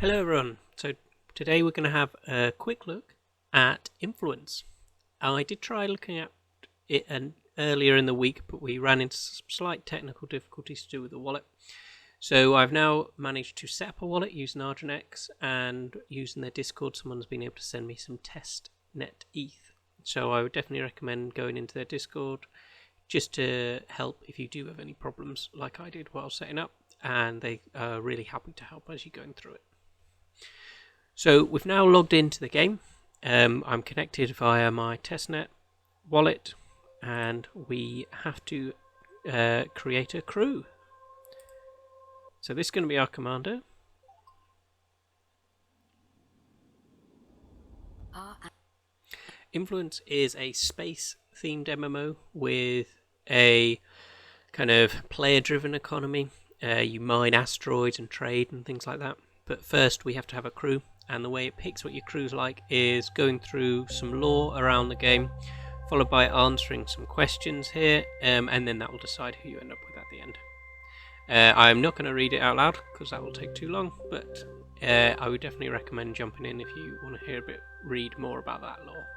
Hello everyone. So today we're going to have a quick look at influence. I did try looking at it earlier in the week, but we ran into some slight technical difficulties to do with the wallet. So I've now managed to set up a wallet using Arginex, and using their Discord someone's been able to send me some testnet ETH. So I would definitely recommend going into their Discord just to help if you do have any problems like I did while setting up, and they are really happy to help as you're going through it. So we've now logged into the game. I'm connected via my testnet wallet, and we have to create a crew. So this is going to be our commander. Influence is a space-themed MMO with a kind of player-driven economy. You mine asteroids and trade and things like that. But first we have to have a crew, and the way it picks what your crew's like is going through some lore around the game, followed by answering some questions here, and then that will decide who you end up with at the end. I'm not going to read it out loud because that will take too long, but I would definitely recommend jumping in if you want to read more about that lore.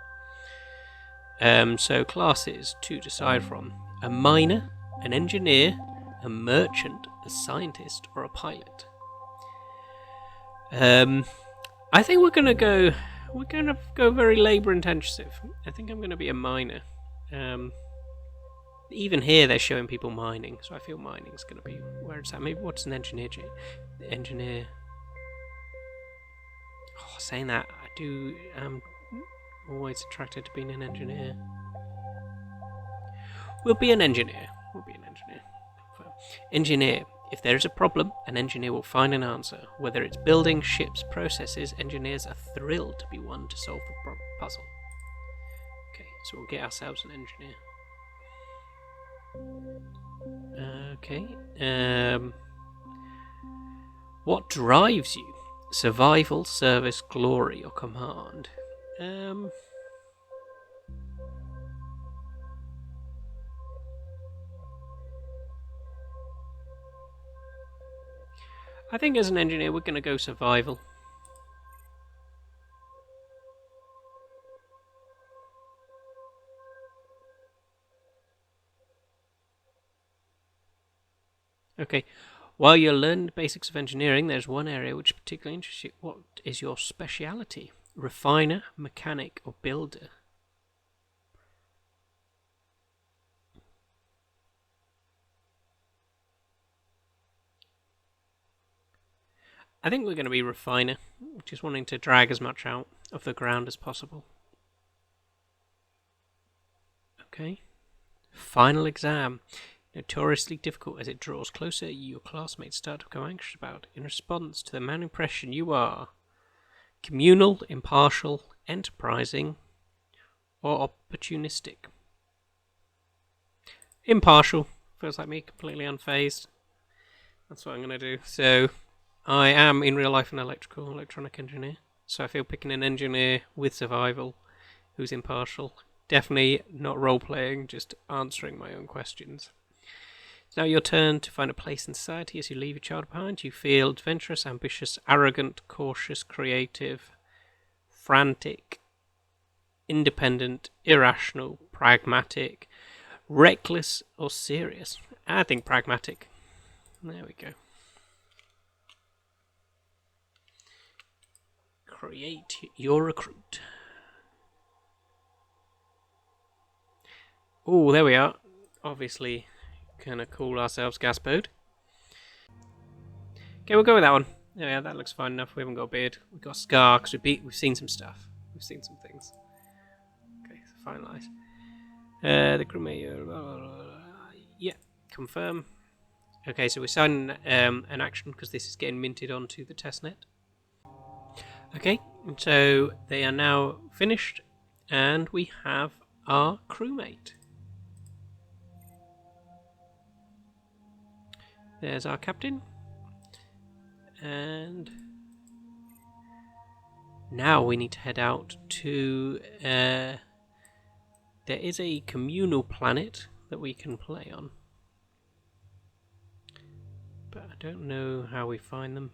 So classes to decide from: a miner, an engineer, a merchant, a scientist, or a pilot. I think we're gonna go very labor intensive. I think I'm gonna be a miner. Even here they're showing people mining, so I feel mining's gonna be where it's at. Maybe what's an engineer? Engineer. Oh, saying that, I'm always attracted to being an engineer. We'll be an engineer. Engineer. If there is a problem, an engineer will find an answer. Whether it's building, ships, processes, engineers are thrilled to be one to solve the puzzle. Okay, so we'll get ourselves an engineer. Okay. What drives you? Survival, service, glory, or command? I think as an engineer we're going to go survival. Okay, while you're learning the basics of engineering, there's one area which particularly interests you. What is your speciality? Refiner, mechanic, or builder? I think we're going to be refiner, just wanting to drag as much out of the ground as possible. Okay. Final exam. Notoriously difficult as it draws closer, your classmates start to become anxious about. In response to the man-impression, you are communal, impartial, enterprising, or opportunistic. Impartial. Feels like me, completely unfazed. That's what I'm going to do. So I am in real life an electronic engineer, so I feel picking an engineer with survival who's impartial. Definitely not role-playing, just answering my own questions. It's now your turn to find a place in society. As you leave your child behind, you feel adventurous, ambitious, arrogant, cautious, creative, frantic, independent, irrational, pragmatic, reckless, or serious. I think pragmatic. There we go. Create your recruit. Oh, there we are. Obviously, gonna call ourselves Gaspode. Okay, we'll go with that one. Yeah, that looks fine enough. We haven't got a beard. We've got a scar because we've seen some stuff. We've seen some things. Okay, so finalise. The crewmate. Yeah, confirm. Okay, so we're signing an action because this is getting minted onto the testnet. Okay, so they are now finished, and we have our crewmate. There's our captain. And now we need to head out to... there is a communal planet that we can play on. But I don't know how we find them.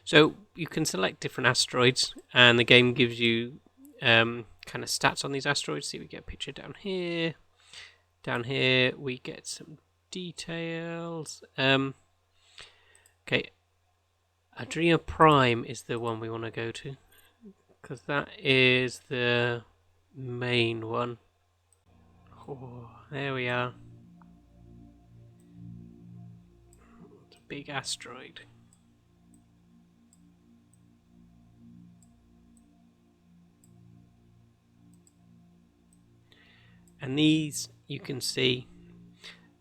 So you can select different asteroids, and the game gives you kind of stats on these asteroids. See, we get a picture down here. Down here, we get some details. Okay, Adria Prime is the one we want to go to, because that is the main one. Oh, there we are. It's a big asteroid. And these, you can see,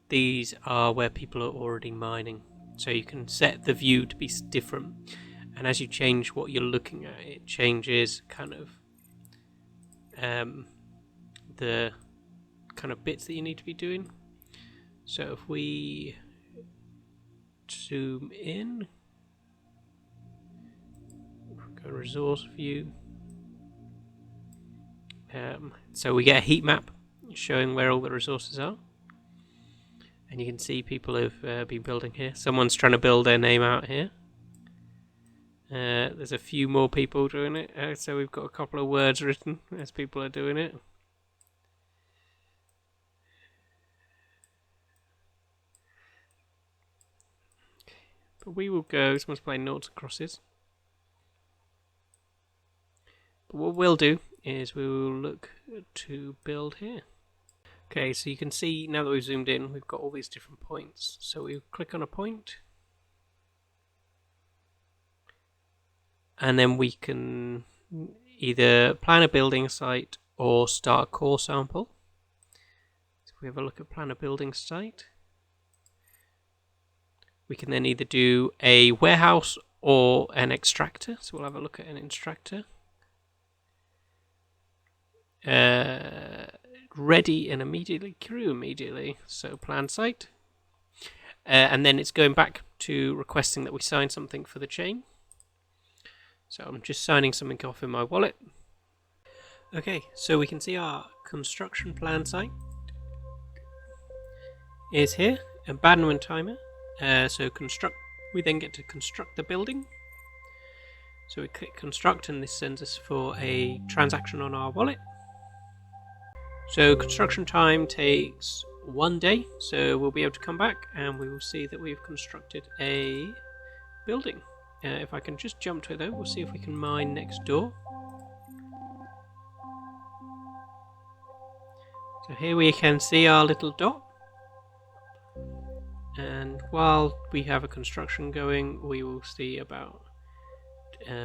these are where people are already mining. So you can set the view to be different. And as you change what you're looking at, it changes kind of the kind of bits that you need to be doing. So if we zoom in, go resource view. So we get a heat map showing where all the resources are. And you can see people have been building here. Someone's trying to build their name out here. There's a few more people doing it. So we've got a couple of words written as people are doing it. But we will go, someone's playing noughts and crosses. But what we'll do is we will look to build here. Okay, so you can see now that we've zoomed in, we've got all these different points. So we click on a point, and then we can either plan a building site or start a core sample. So if we have a look at plan a building site, we can then either do a warehouse or an extractor. So we'll have a look at an extractor. Ready and immediately, crew immediately. So plan site. And then it's going back to requesting that we sign something for the chain. So I'm just signing something off in my wallet. Okay, so we can see our construction plan site is here, abandonment timer. So construct, we then get to construct the building. So we click construct, and this sends us for a transaction on our wallet. So construction time takes 1 day, so we'll be able to come back and we will see that we've constructed a building. If I can just jump to it though, we'll see if we can mine next door. So here we can see our little dot. And while we have a construction going, we will see about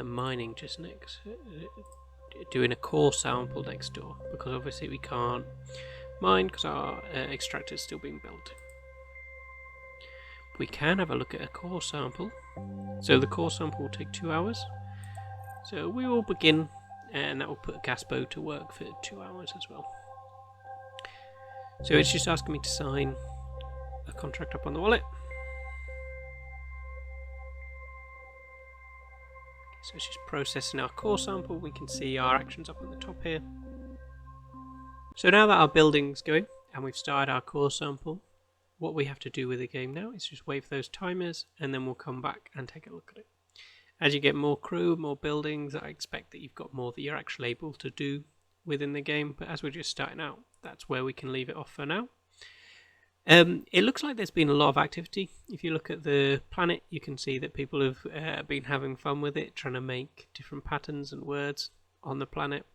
mining just next. Doing a core sample next door, because obviously we can't mine because our extractor is still being built. We can have a look at a core sample. So the core sample will take 2 hours. So we will begin, and that will put Gaspo to work for 2 hours as well. So it's just asking me to sign a contract up on the wallet. So it's just processing our core sample. We can see our actions up on the top here. So now that our building's going and we've started our core sample, what we have to do with the game now is just wait for those timers, and then we'll come back and take a look at it. As you get more crew, more buildings, I expect that you've got more that you're actually able to do within the game, but as we're just starting out, that's where we can leave it off for now. It looks like there's been a lot of activity. If you look at the planet, you can see that people have been having fun with it, trying to make different patterns and words on the planet.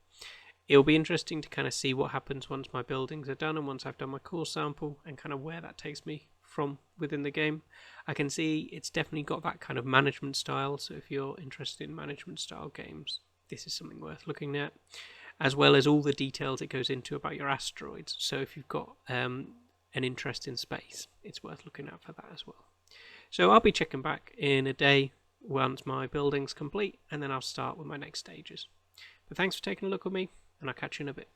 It'll be interesting to kind of see what happens once my buildings are done and once I've done my core sample, and kind of where that takes me from within the game. I can see it's definitely got that kind of management style, so if you're interested in management style games, this is something worth looking at, as well as all the details it goes into about your asteroids. So if you've got an interest in space, it's worth looking at for that as well. So I'll be checking back in a day once my building's complete, and then I'll start with my next stages. But thanks for taking a look with me, and I'll catch you in a bit.